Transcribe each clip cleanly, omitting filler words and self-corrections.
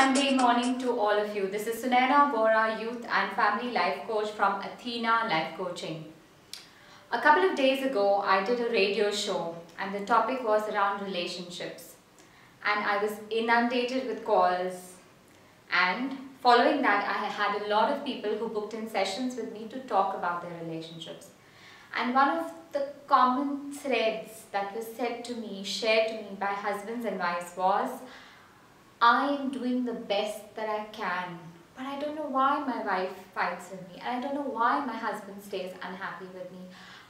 Monday morning to all of you. This is Sunaina, Youth and Family Life Coach from Athena Life Coaching. A couple of days ago, I did a radio show and the topic was around relationships. And I was inundated with calls, and following that, I had a lot of people who booked in sessions with me to talk about their relationships. And one of the common threads that was said to me, shared to me by husbands and wives was, I am doing the best that I can, but I don't know why my wife fights with me, and I don't know why my husband stays unhappy with me.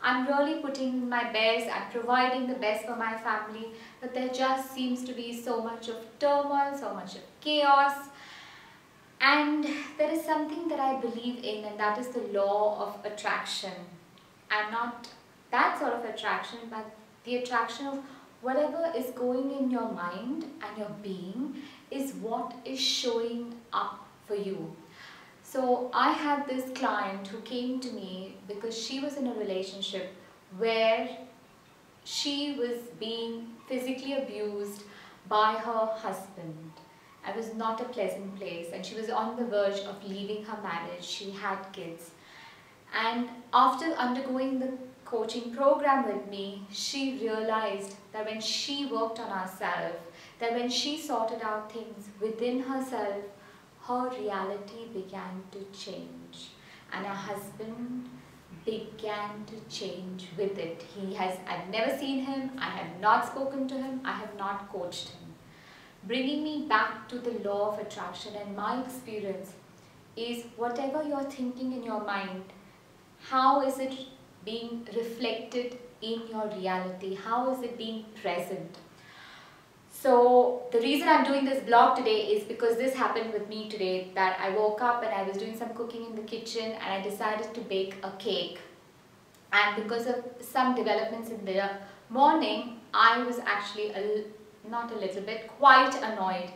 I'm really putting my best, I'm providing the best for my family, but there just seems to be so much of turmoil, so much of chaos. And there is something that I believe in, and that is the law of attraction. And not that sort of attraction, but the attraction of whatever is going in your mind and your being is what is showing up for you. So I had this client who came to me because she was in a relationship where she was being physically abused by her husband. It was not a pleasant place, and she was on the verge of leaving her marriage. She had kids. And after undergoing the coaching program with me, she realized that when she worked on herself, that when she sorted out things within herself, her reality began to change. And her husband began to change with it. I've never seen him, I have not spoken to him, I have not coached him. Bringing me back to the law of attraction, and my experience is whatever you're thinking in your mind, how is it being reflected in your reality? How is it being present? So the reason I'm doing this blog today is because this happened with me today, that I woke up and I was doing some cooking in the kitchen and I decided to bake a cake. And because of some developments in the morning, I was actually quite annoyed,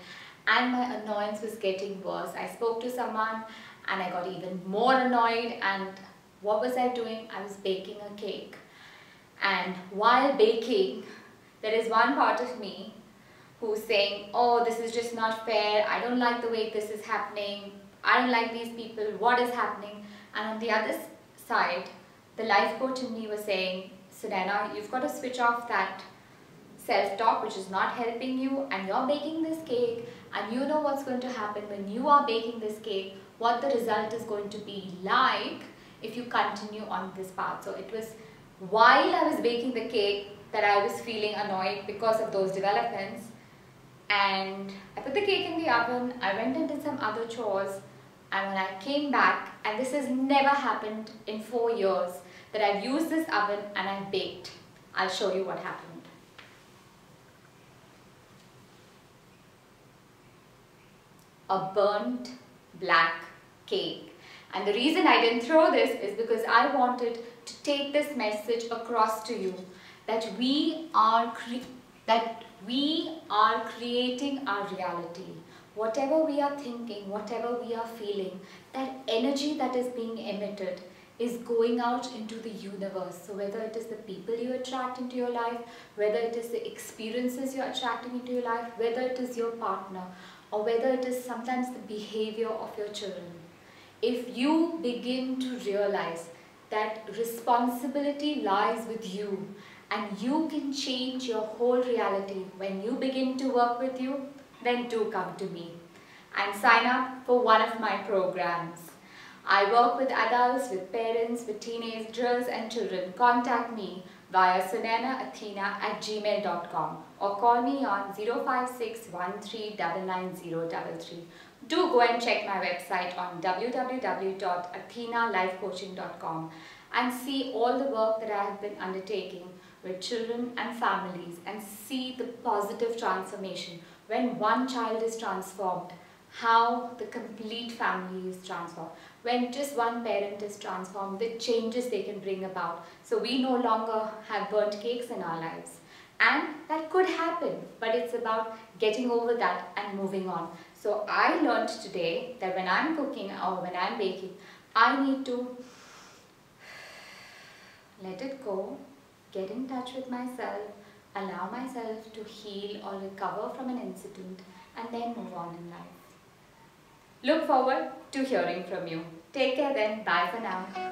and my annoyance was getting worse. I spoke to someone and I got even more annoyed, and what was I doing? I was baking a cake. And while baking, there is one part of me who's saying, oh, this is just not fair, I don't like the way this is happening, I don't like these people, what is happening? And on the other side, the life coach in me was saying, Sunaina, you've got to switch off that self-talk which is not helping you, and you're baking this cake, and you know what's going to happen when you are baking this cake, what the result is going to be like if you continue on this path. So it was while I was baking the cake that I was feeling annoyed because of those developments, and I put the cake in the oven, I went and did some other chores, and when I came back, and this has never happened in 4 years, that I've used this oven and I've baked. I'll show you what happened. A burnt black cake. And the reason I didn't throw this is because I wanted to take this message across to you, that we are creating our reality. Whatever we are thinking, whatever we are feeling, that energy that is being emitted is going out into the universe. So whether it is the people you attract into your life, whether it is the experiences you're attracting into your life, whether it is your partner, or whether it is sometimes the behavior of your children. If you begin to realize that responsibility lies with you and you can change your whole reality when you begin to work with you, then do come to me and sign up for one of my programs. I work with adults, with parents, with teenagers and children. Contact me via sunainaathena@gmail.com or call me on 05613999033. Do go and check my website on www.athenalifecoaching.com and see all the work that I have been undertaking with children and families, and see the positive transformation. When one child is transformed, how the complete family is transformed. When just one parent is transformed, the changes they can bring about. So we no longer have burnt cakes in our lives. And that could happen, but it's about getting over that and moving on. So I learned today that when I'm cooking or when I'm baking, I need to let it go, get in touch with myself, allow myself to heal or recover from an incident, and then move on in life. Look forward to hearing from you. Take care then. Bye for now.